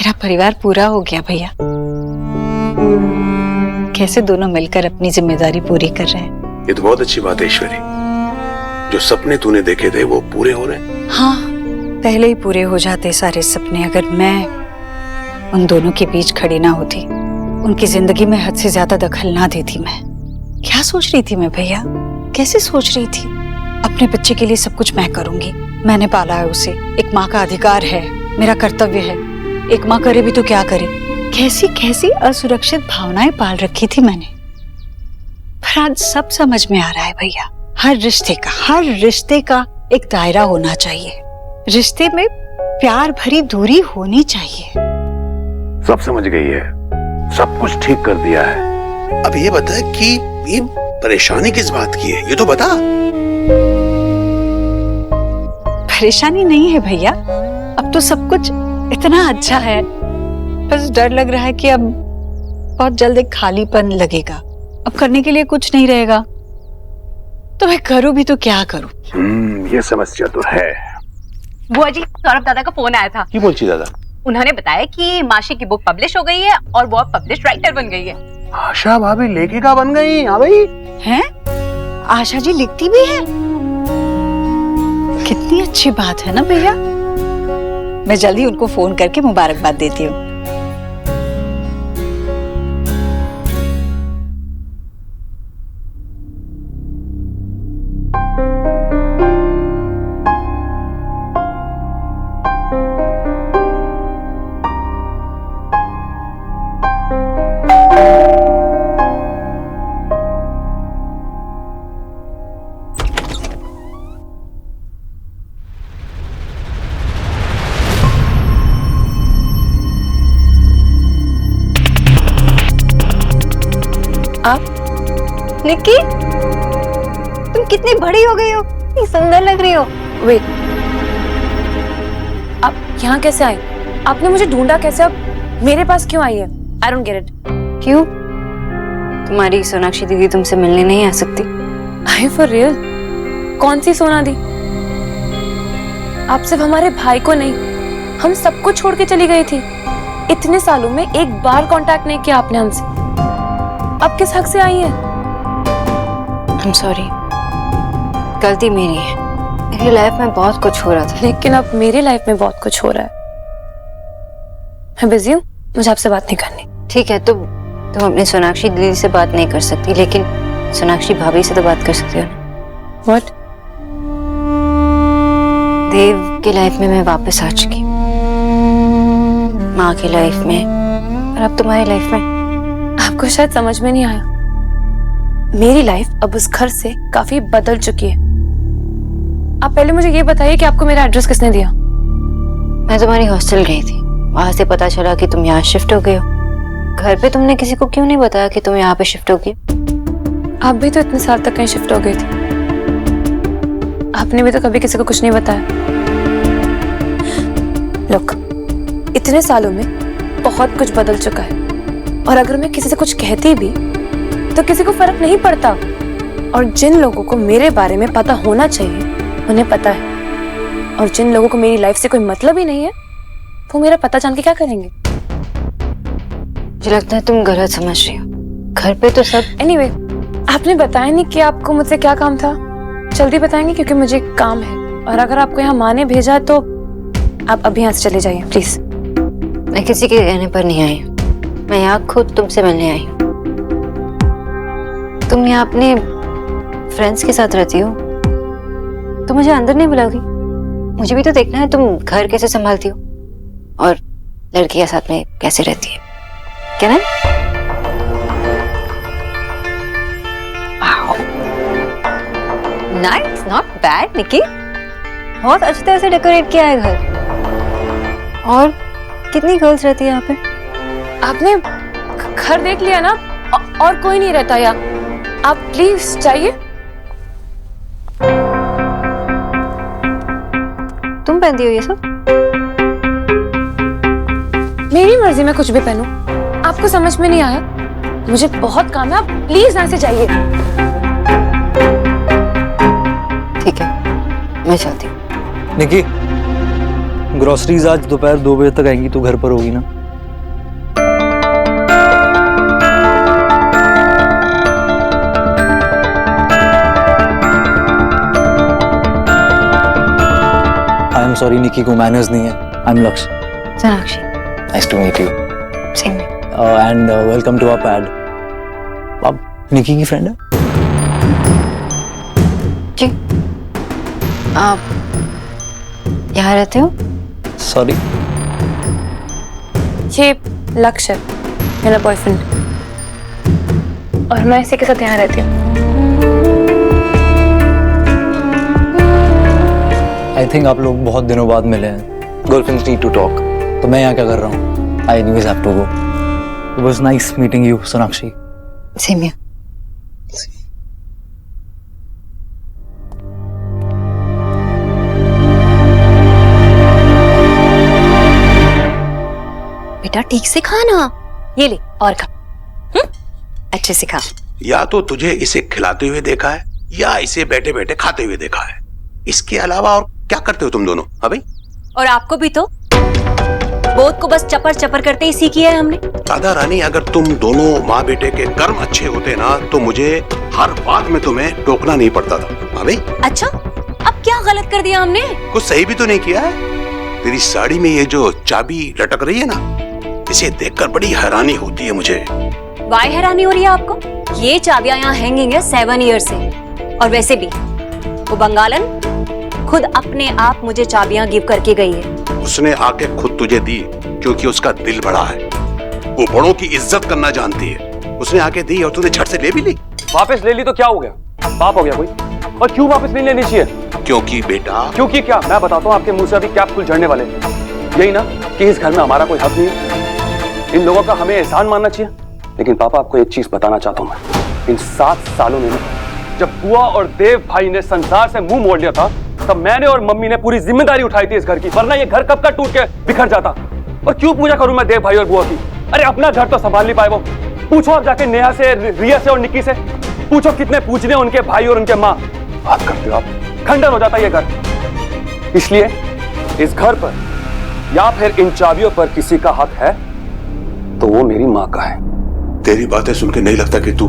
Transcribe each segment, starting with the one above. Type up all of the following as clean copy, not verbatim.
मेरा परिवार पूरा हो गया भैया। कैसे दोनों मिलकर अपनी जिम्मेदारी पूरी कर रहे हैं। ये तो बहुत अच्छी बात है ईश्वरी, जो सपने तूने देखे थे वो पूरे हो रहे हैं। हाँ, पहले ही पूरे हो जाते सारे सपने अगर मैं उन दोनों के बीच खड़ी ना होती, उनकी जिंदगी में हद से ज्यादा दखल ना देती। मैं क्या सोच रही थी मैं भैया, कैसे सोच रही थी। अपने बच्चे के लिए सब कुछ मैं करूंगी, मैंने पाला है उसे, एक माँ का अधिकार है, मेरा कर्तव्य है। एक माँ करे भी तो क्या करे। कैसी कैसी असुरक्षित भावनाएं पाल रखी थी मैंने, पर आज सब समझ में आ रहा है भैया। हर रिश्ते का एक दायरा होना चाहिए। रिश्ते में प्यार भरी दूरी होनी चाहिए। सब समझ गई है, सब कुछ ठीक कर दिया है। अब ये बता कि ये परेशानी किस बात की है, ये तो बता। परेशानी नहीं है भैया, अब तो सब कुछ इतना अच्छा है। बस डर लग रहा है कि अब बहुत जल्द एक खालीपन लगेगा, अब करने के लिए कुछ नहीं रहेगा। तो मैं करूं भी तो क्या करूं। ये समस्या तो है। बुआ जी, सौरभ दादा का फोन आया था। की बोलची दादा? उन्होंने बताया कि माशी की बुक पब्लिश हो गई है और वो अब पब्लिश राइटर बन गई है। आशा भाभी लेखिका बन गई। हाँ भाई। हैं? आशा जी लिखती भी है? कितनी अच्छी बात है ना भैया। मैं जल्दी उनको फोन करके मुबारकबाद देती हूँ। आप निक्की, तुम कितनी बड़ी हो गई हो, कितनी सुंदर लग रही हो। वेट, आप यहाँ कैसे आए? आपने मुझे ढूंढा कैसे? अब मेरे पास क्यों आई है? I don't get it. क्यों? तुम्हारी सोनाक्षी दीदी तुमसे मिलने नहीं आ सकती? I for real? कौन सी सोना दी? आप सिर्फ हमारे भाई को नहीं, हम सबको छोड़ के चली गई थी। इतने सालों में एक बार कांटेक्ट नहीं किया आपने हमसे। अब किस हक से आई है? I'm sorry, गलती मेरी है। मेरी लाइफ में बहुत कुछ हो रहा था। लेकिन अब मेरी लाइफ में बहुत कुछ हो रहा है। मैं बिजी हूँ, मुझे आपसे बात नहीं करनी। ठीक है, तुम अपनी सोनाक्षी दीदी से बात नहीं कर सकती, लेकिन सोनाक्षी भाभी से तो बात कर सकती हो ना। What? देव की लाइफ में मैं वापस आ चुकी, माँ की लाइफ में, और अब तुम्हारी लाइफ में। आपको शायद समझ में नहीं आया, मेरी लाइफ अब उस घर से काफी बदल चुकी है। आप पहले मुझे ये बताइए कि आपको मेरा एड्रेस किसने दिया? मैं तुम्हारी हॉस्टल गई थी, वहां से पता चला कि तुम यहाँ शिफ्ट हो गए हो। घर पे तुमने किसी को क्यों नहीं बताया कि तुम यहाँ पे शिफ्ट हो गई? आप भी तो इतने साल तक कहीं शिफ्ट हो गई थी, आपने भी तो कभी किसी को कुछ नहीं बताया। लुक, इतने सालों में बहुत कुछ बदल चुका है, और अगर मैं किसी से कुछ कहती भी तो किसी को फर्क नहीं पड़ता। और जिन लोगों को मेरे बारे में पता होना चाहिए उन्हें पता है, और जिन लोगों को मेरी लाइफ से कोई मतलब ही नहीं है वो मेरा पता जान के क्या करेंगे? मुझे लगता है तुम गलत समझ रही हो। घर पे तो सब। एनीवे, आपने बताया नहीं कि आपको मुझसे क्या काम था। जल्दी बताएंगे क्योंकि मुझे काम है, और अगर आपको यहाँ माँ ने भेजा तो आप अभी यहाँ से चले जाइए प्लीज। मैं किसी के कहने पर नहीं आई, मैं यहाँ खुद तुमसे मिलने आई हूँ। तुम यहाँ अपने फ्रेंड्स के साथ रहती हो, तो मुझे अंदर नहीं बुलाओगी? मुझे भी तो देखना है तुम घर कैसे संभालती हो और लड़की के साथ में कैसे रहती है। क्या ना? नाइस, नॉट बैड निकी। बहुत अच्छी तरह से डेकोरेट किया है घर। और कितनी गर्ल्स रहती है यहाँ पे? आपने घर देख लिया ना, और कोई नहीं रहता यहाँ। आप प्लीज जाइए। तुम पहनती हो ये सब? मेरी मर्जी में कुछ भी पहनूं, आपको समझ में नहीं आया? मुझे बहुत काम है, आप प्लीज यहाँ से जाइए। ठीक है, मैं चलती हूँ। निकी, ग्रोसरीज आज दोपहर 2 बजे तक आएंगी, तू घर पर होगी ना? I'm sorry निकी को मैनर्स नहीं है. I'm Laksh. Sonakshi. Nice to meet you. Same here. And welcome to our pad. आप निकी की फ्रेंड है? जी. आप यहाँ रहते हो? Sorry. ये लक्ष्य है, मेरा बॉयफ्रेंड, और मैं इसी के साथ यहाँ रहती हूँ. I think आप लोग बहुत दिनों बाद मिले हैं. Girlfriends need to talk. तो मैं यहाँ क्या कर रहा हूँ? I anyways have to go. It was nice meeting you, Sonakshi. Same here. बेटा ठीक से खाना. ये ले और खा. अच्छे से खा. या तो तुझे इसे खिलाते हुए देखा है या इसे बैठे बैठे खाते हुए देखा है. इसके अलावा और क्या करते हो तुम दोनों? हाँ भाई. और आपको भी तो बोध को बस चपर चपर करते ही सीखी है हमने. राधा रानी, अगर तुम दोनों माँ बेटे के कर्म अच्छे होते ना तो मुझे हर बात में तुम्हें टोकना नहीं पड़ता था. हाँ भाई. अच्छा, अब क्या गलत कर दिया हमने? कुछ सही भी तो नहीं किया है. तेरी साड़ी में ये जो चाबी लटक रही है ना, इसे देखकर बड़ी हैरानी होती है मुझे. वाई हैरानी हो रही है आपको? ये चाबियां यहाँ हैंगिंग है 7 ईयर से. और वैसे भी वो बंगालन खुद अपने आप मुझे चाबियां गिव करके गई है. उसने आके खुद तुझे दी क्योंकि उसका दिल बड़ा है. वो बड़ों की इज्जत करना जानती है. उसने आके दी और तूने झट से ले भी ली. वापस ले ली तो क्या हो गया? पाप हो गया कोई? और क्यों वापस नहीं लेनी चाहिए? क्योंकि बेटा. क्योंकि क्या? मैं बताता हूँ, आपके मुंह से अभी क्या फूल झड़ने वाले. यही ना कि इस घर में हमारा कोई हक नहीं है. इन लोगों का हमें एहसान मानना चाहिए. लेकिन पापा, आपको एक चीज बताना चाहता हूँ मैं. इन 7 सालों में जब बुआ और देव भाई ने संसार से मुंह मोड़ लिया था, तब मैंने और मम्मी ने पूरी जिम्मेदारी उठाई थी इस घर की. वरना ये घर कब का टूट के बिखर जाता. और क्यों पूजा करूं मैं देव भाई और बुआ की? अरे अपना घर तो संभाल नहीं पाए वो. पूछो आप जाके नेहा से, रिया से और निक्की से. पूछो कितने पूजने उनके भाई और उनके माँ. बात करते हो आप, खंडर हो जाता ये घर. इसलिए इस घर पर या फिर इन चाबियों पर किसी का हक है तो वो मेरी माँ का है. तेरी बातें सुन के नहीं लगता कि तू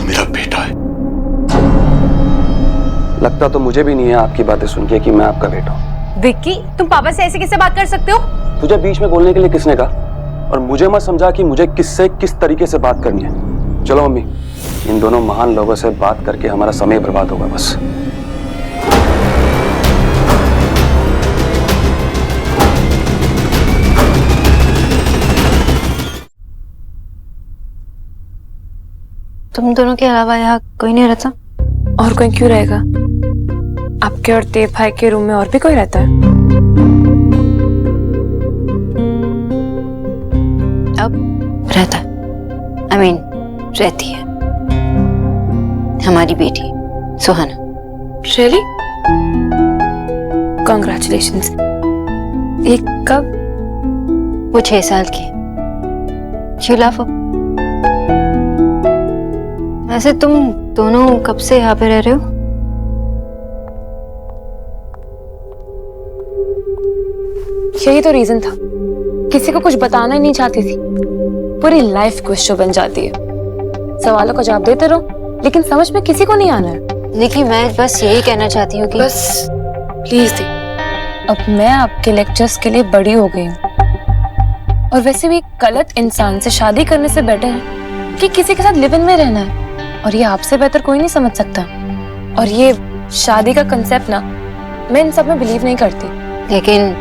मेरा बेटा है. लगता तो मुझे भी नहीं है आपकी बातें सुन के कि मैं आपका बेटा हूँ. विक्की, तुम पापा से ऐसे कैसे बात कर सकते हो? तुझे बीच में बोलने के लिए किसने कहा? और मुझे मत समझा कि मुझे किससे किस तरीके से बात करनी है. चलो मम्मी, इन दोनों महान लोगों से बात करके हमारा समय बर्बाद होगा बस. तुम दोनों के अलावा यहाँ कोई नहीं रहता? और कोई क्यों रहेगा? आपके और देव भाई के रूम में और भी कोई रहता है? अब रहता है. I mean, रहती है हमारी बेटी सुहाना. Really? Congratulations. ये कब? वो 6 साल की. क्यों लाफो? वैसे तुम दोनों कब से यहाँ पे रह रहे हो? यही तो रीजन था. किसी को कुछ बताना ही नहीं चाहती थी. पूरी लाइफ क्विज शो बन जाती है. सवालों का जवाब देते रहो लेकिन समझ में किसी को नहीं आना है. देखिए, मैं बस यही कहना चाहती हूँ कि बस प्लीज दी. अब मैं आपके लेक्चर्स के लिए बड़ी हो गई हूँ. और वैसे भी एक गलत इंसान से शादी करने से बेटर है कि किसी के साथ लिव इन में रहना है. और ये आपसे बेहतर कोई नहीं समझ सकता. और ये शादी का कंसेप्ट ना, मैं इन सब में बिलीव नहीं करती. लेकिन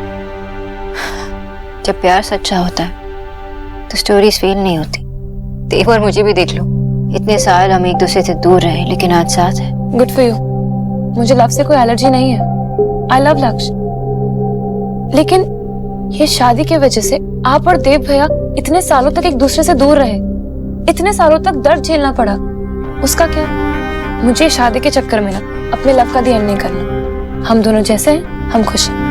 जब प्यार सच्चा होता है तो स्टोरीज फेल नहीं होती. एक बार मुझे भी देख लो. इतने साल हम एक दूसरे से दूर रहे लेकिन आज साथ है. Good for you. मुझे लव से कोई एलर्जी नहीं है. आई लव लक्ष्य. लेकिन ये शादी की वजह से आप और देव भैया इतने सालों तक एक दूसरे से दूर रहे. इतने सालों तक दर्द झेलना पड़ा. उसका क्या? मुझे शादी के चक्कर में ना अपने लव का दी एंड नहीं करना. हम दोनों जैसे हैं, हम खुश हैं.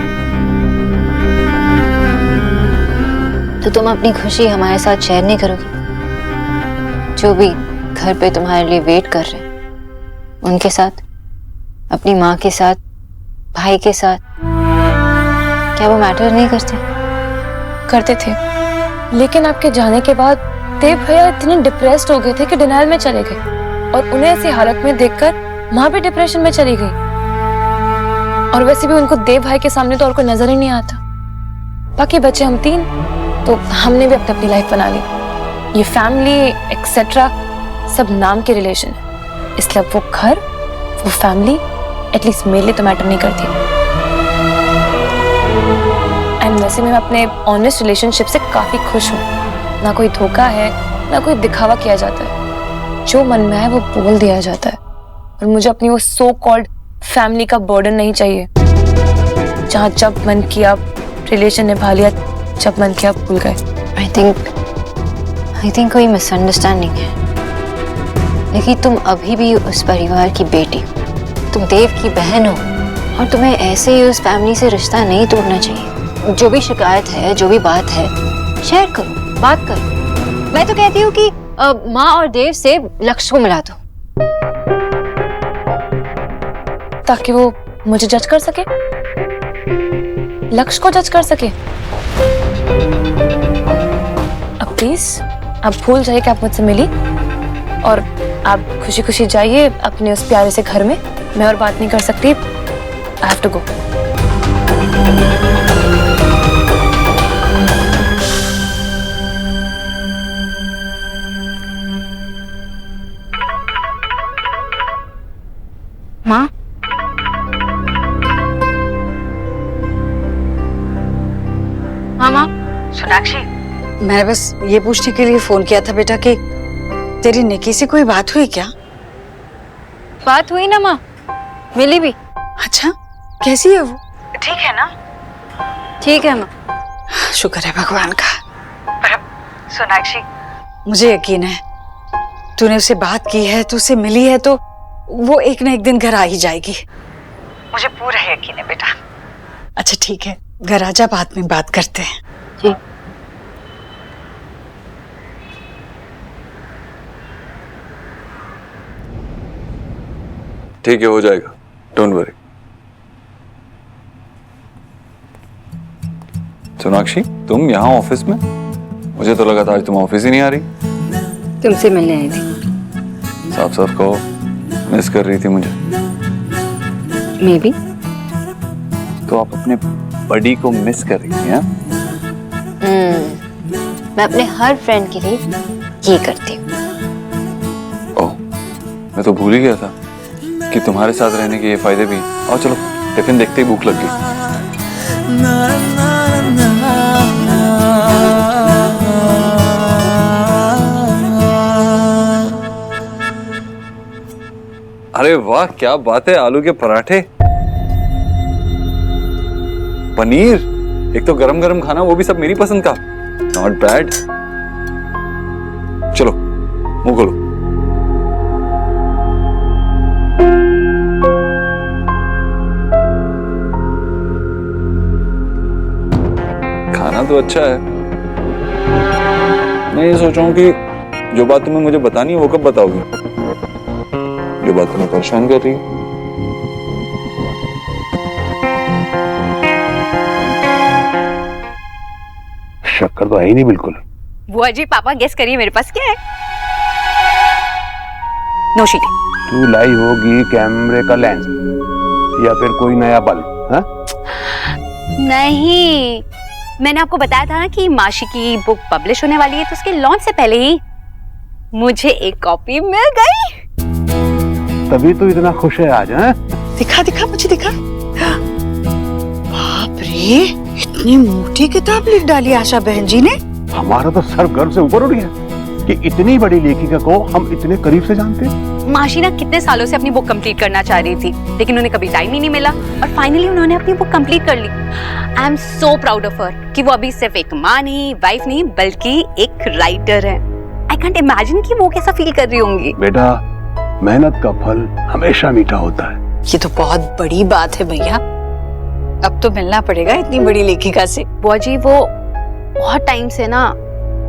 तो तुम अपनी खुशी हमारे साथ शेयर नहीं करोगी? जो भी घर पे तुम्हारे लिए वेट कर रहे हैं उनके साथ, अपनी माँ के साथ, भाई के साथ, क्या वो मैटर नहीं करते? करते थे. लेकिन आपके जाने के बाद देव भैया इतने डिप्रेस्ड हो गए थे कि डिनाइल में चले गए. और उन्हें ऐसी हालत में देखकर माँ भी डिप्रेशन में चली गई. और वैसे भी उनको देव भाई के सामने तो और कोई नजर ही नहीं आता। बाकी बच्चे हम 3, तो हमने भी अपनी अपनी लाइफ बना ली। ये फैमिली एक्सेट्रा सब नाम के रिलेशन है, इसलिए अब वो घर, वो फैमिली एटलीस्ट मेरे लिए तो मैटर नहीं करती। एंड वैसे मैं अपने ऑनेस्ट रिलेशनशिप से काफी खुश हूँ। ना कोई धोखा है, ना कोई दिखावा किया जाता है। जो मन में है वो बोल दिया जाता है। और मुझे अपनी वो सो कॉल्ड फैमिली का बर्डन नहीं चाहिए, जहाँ जब मन किया रिलेशन निभा लिया, जब मन किया भूल गए। आई थिंक कोई मिसअंडरस्टैंडिंग है। लेकिन तुम अभी भी उस परिवार की बेटी हो, तुम देव की बहन हो, और तुम्हें ऐसे ही उस फैमिली से रिश्ता नहीं तोड़ना चाहिए। जो भी शिकायत है, जो भी बात है, शेयर करो, बात करो। मैं तो कहती हूँ कि माँ और देव से लक्ष्य को मिला दो, ताकि वो मुझे जज कर सके, लक्ष्य को जज कर सके। अब प्लीज आप भूल जाइए कि आप मुझसे मिली, और आप खुशी खुशी जाइए अपने उस प्यारे से घर में। मैं और बात नहीं कर सकती। I have to go. माँ। मामा। सोनाक्षी, मैंने बस ये पूछने के लिए फोन किया था बेटा कि तेरी निकी से कोई बात हुई क्या? बात हुई ना माँ, मिली भी। अच्छा, कैसी है वो? ठीक है ना? ठीक है माँ। शुक्र है भगवान का। पर अब सोनाक्षी, मुझे यकीन है तूने उससे बात की है, तू उससे मिली है, तो वो एक ना एक दिन घर आ ही जाएगी। मुझे पूरा यकीन है बेटा। अच्छा ठीक है, घर आजा, बाद में बात करते हैं। जी। ठीक है, हो जाएगा, डोंट वरी। सोनाक्षी, तुम यहाँ ऑफिस में? मुझे तो लगा था आज तुम ऑफिस ही नहीं आ रही। तुमसे मिलने आई थी। साफ साफ कहो, मिस कर रही थी मुझे? May be. तो आप अपने बडी को मिस कर रही थी? मैं अपने हर फ्रेंड के लिए ये करती हूँ। ओह, मैं तो भूल ही गया था कि तुम्हारे साथ रहने के ये फायदे भी हैं। आओ चलो, टिफिन देखते ही भूख लग गई। अरे वाह, क्या बात है, आलू के पराठे, पनीर, एक तो गरम गरम खाना, वो भी सब मेरी पसंद का। Not bad. चलो मुंह खोलो। खाना तो अच्छा है। मैं ये सोच रहा हूँ कि जो बात तुम्हें मुझे बतानी है वो कब बताओगी? जो बात तुम्हें परेशान कर रही है। शक्कर तो है ही नहीं बिल्कुल। बुआ जी, पापा गेस करिए मेरे पास क्या है? नोशी। तू लाई होगी कैमरे का लेंस या फिर कोई नया बल्ब? हाँ? नहीं, मैंने आपको बताया था ना कि माशी की बुक पब्लिश होने वाली है, तो उसके लॉन्च से पहले ही मुझे एक कॉपी मिल गई। तभी तो इतना खुश है आज। हैं? दिखा दिखा, मुझे दिखा। बाप रे, इतनी मोटी किताब लिख डाली आशा बहन जी ने। हमारा तो सर गर्व से ऊपर उठ गया कि इतनी बड़ी लेखिका को हम इतने करीब से जानते हैं। माशी ना कितने सालों से अपनी बुक कंप्लीट करना चाह रही थी, लेकिन उन्हें कभी टाइम ही नहीं मिला, और फाइनली उन्होंने अपनी बुक कंप्लीट कर ली। I am so proud of her कि वो अभी सिर्फ एक माँ नहीं, वाइफ नहीं, बल्कि एक राइटर है। आई कांट इमेजिन कि वो कैसा फील कर रही होंगी। बेटा, मेहनत का फल हमेशा मीठा होता है। ये तो बहुत बड़ी बात है भैया। अब तो मिलना पड़ेगा इतनी बड़ी लेखिका से। बुआ जी, वो बहुत टाइम से ना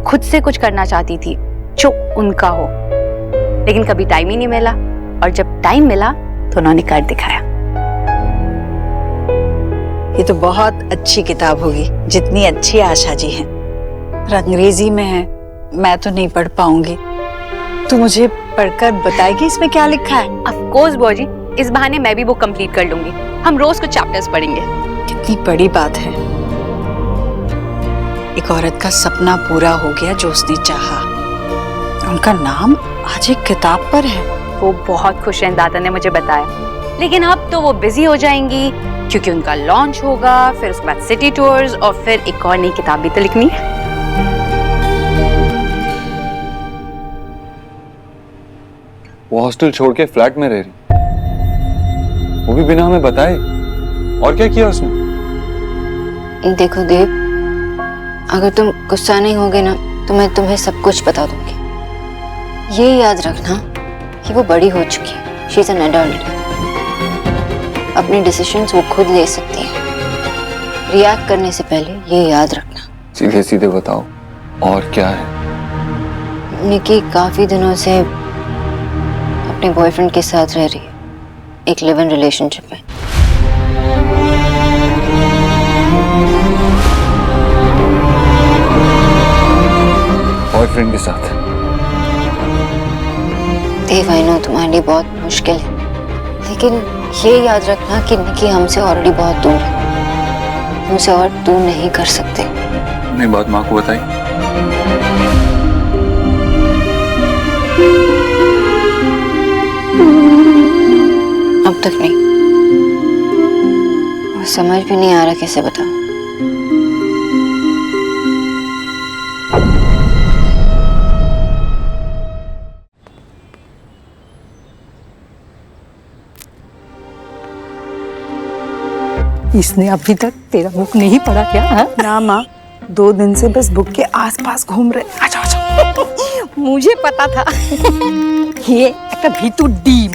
खुद से कुछ करना चाहती थी जो उनका हो, लेकिन कभी टाइम ही नहीं मिला, और जब टाइम मिला तो उन्होंने कर दिखाया। ये तो बहुत अच्छी किताब होगी, जितनी अच्छी आशा जी हैं। अंग्रेजी में है, मैं तो नहीं पढ़ पाऊंगी। तू मुझे पढ़कर बताएगी इसमें क्या लिखा है? ऑफ कोर्स बुआ जी, इस बहाने मैं भी बुक कंप्लीट कर लूंगी। हम रोज कुछ चैप्टर्स पढ़ेंगे। कितनी बड़ी बात है, एक औरत का सपना पूरा हो गया जो उसने चाहा। उनका नाम आज एक किताब पर है। वो बहुत खुश हैं, दादा ने मुझे बताया। लेकिन अब तो वो बिजी हो जाएंगी क्योंकि उनका लॉन्च होगा, फिर उसके बाद सिटी टूर्स और फिर एक और नई किताब भी तो लिखनी है। वो हॉस्टल छोड़ के फ्लैट में रह रही, वो भी बिना हमें बताए। और क्या किया उसने? देखो देव, अगर तुम गुस्सा नहीं होगे ना तो मैं तुम्हें सब कुछ बता दूंगी। ये याद रखना कि वो बड़ी हो चुकी है, शी इज एन एडल्ट। अपने डिसीजंस वो खुद ले सकती है। रिएक्ट करने से पहले ये याद रखना। सीधे सीधे बताओ, और क्या है? निकी काफी दिनों से अपने बॉयफ्रेंड के साथ रह रही है, एक लिव इन रिलेशनशिप में। बॉयफ्रेंड के साथ? देव, आई नो तुम्हारे लिए बहुत मुश्किल है, लेकिन ये याद रखना कि निकी हमसे ऑलरेडी बहुत दूर है। हमसे और दूर नहीं कर सकते। नहीं, बात माँ को बताई? अब तक नहीं। वो समझ भी नहीं आ रहा कैसे बताऊं। इसने अभी तक तेरा बुक नहीं पढ़ा क्या? हा? ना माँ, 2 दिन से बस बुक के आसपास घूम रहे। आजा आजा। मुझे पता था ये एक भीतू डीम।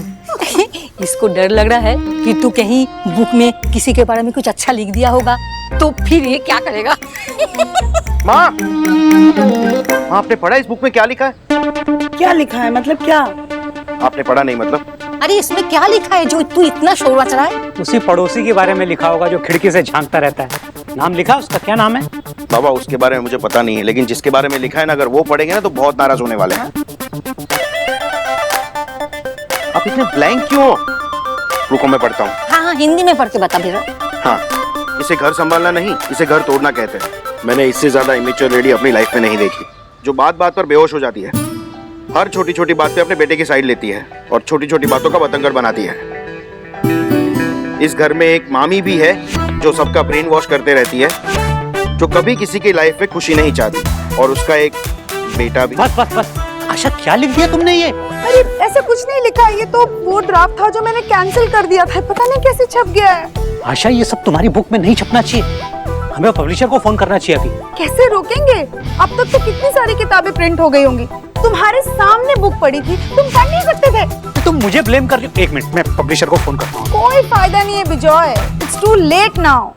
इसको डर लग रहा है कि तू कहीं बुक में किसी के बारे में कुछ अच्छा लिख दिया होगा, तो फिर ये क्या करेगा? माँ, आपने पढ़ा इस बुक में क्या लिखा है? क्या लिखा है मतलब क्या? आपने पढ़ा नहीं मतलब? अरे इसमें क्या लिखा है जो तू इतना शोर मचा रहा है? उसी पड़ोसी के बारे में लिखा होगा जो खिड़की से झांकता रहता है। नाम लिखा उसका? क्या नाम है? बाबा, उसके बारे में मुझे पता नहीं है, लेकिन जिसके बारे में लिखा है ना, अगर वो पढ़ेंगे ना तो बहुत नाराज होने वाले हैं। आप इतने ब्लैंक क्यों हो? रुको मैं पढ़ता हूँ। हाँ, हिंदी में पढ़ के बता मेरा। हाँ, इसे घर संभालना नहीं, इसे घर तोड़ना कहते हैं। मैंने इससे ज्यादा इमेच्योर लेडी अपनी लाइफ में नहीं देखी, जो बात बात पर बेहोश हो जाती है, हर छोटी छोटी बात पे अपने बेटे की साइड लेती है और छोटी छोटी बातों का बतंगड़ बनाती है। इस घर में एक मामी भी है जो सबका ब्रेन वॉश करते रहती है, जो कभी किसी की लाइफ में खुशी नहीं चाहती, और उसका एक बेटा भी। बस बस बस, आशा क्या लिख दिया तुमने ये? अरे ऐसा कुछ नहीं लिखा, ये तो वो ड्राफ्ट था जो मैंने कैंसिल कर दिया था, पता नहीं कैसे छप गया है। आशा, ये सब तुम्हारी बुक में नहीं छपना चाहिए, हमें पब्लिशर को फोन करना चाहिए अभी। कैसे रोकेंगे? अब तक तो कितनी सारी किताबें प्रिंट हो गई होंगी। तुम्हारे सामने बुक पड़ी थी, तुम पढ़ नहीं सकते थे। तुम मुझे ब्लेम कर रही हो? 1 मिनट, मैं पब्लिशर को फोन करता हूँ। कोई फायदा नहीं है Vijay, it's too late now.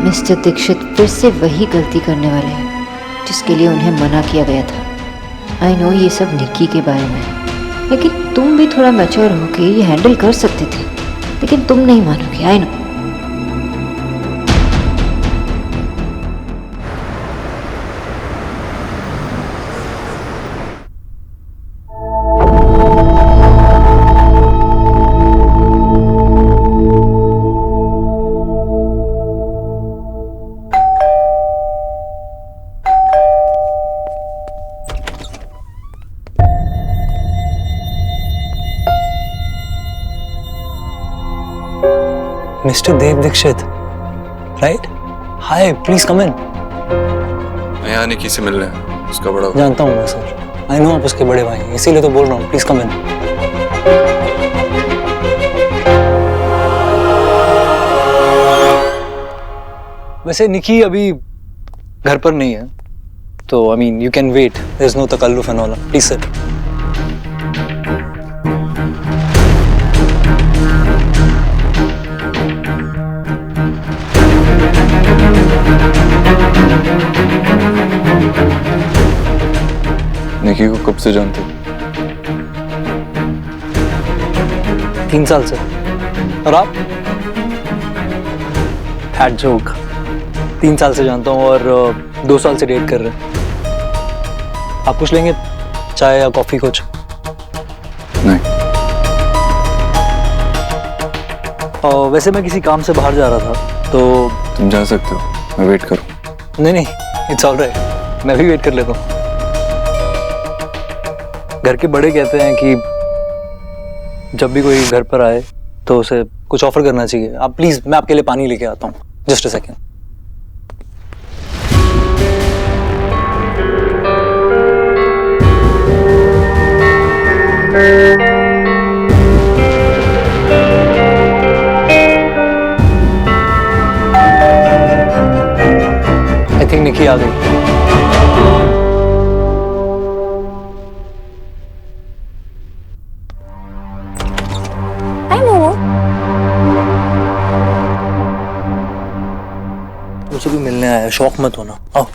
Mister Dikshit फिर से वही गलती करने वाले हैं जिसके लिए उन्हें मना किया गया था। आई नो ये सब निक्की के बारे में है, लेकिन तुम भी थोड़ा मैच्योर होके ये हैंडल कर सकते थे, लेकिन तुम नहीं मानोगे। I know. Mr. Dev Dikshit, right? Hi, please come in. मैं यहाँ निकी से मिल रहा है, उसका बड़ा। जानता हूँ मैं सर, आई नो आप उसके बड़े भाई हैं, इसीलिए तो बोल रहा हूँ, प्लीज कम इन। वैसे निकी अभी घर पर नहीं है, तो I mean you can wait, there is no तकल्लुफ and all. Please sir. Nikki Nikki को कब से जानते हो? 3 साल से। और आप? Had joke. 3 साल से जानता हूँ और 2 साल से डेट कर रहे हैं। आप पूछ लेंगे चाय या कॉफी कुछ? नहीं। और वैसे मैं किसी काम से बाहर जा रहा था तो। तुम जा सकते हो, मैं वेट करूँ। नहीं, इट्स ऑलराइट, मैं भी वेट कर लेता हूँ। घर के बड़े कहते हैं कि जब भी कोई घर पर आए तो उसे कुछ ऑफर करना चाहिए। आप प्लीज, मैं आपके लिए पानी लेके आता हूँ। Just a second. I think Nikki आ गई। मुझे भी मिलने आया, शौक मत होना। आओ।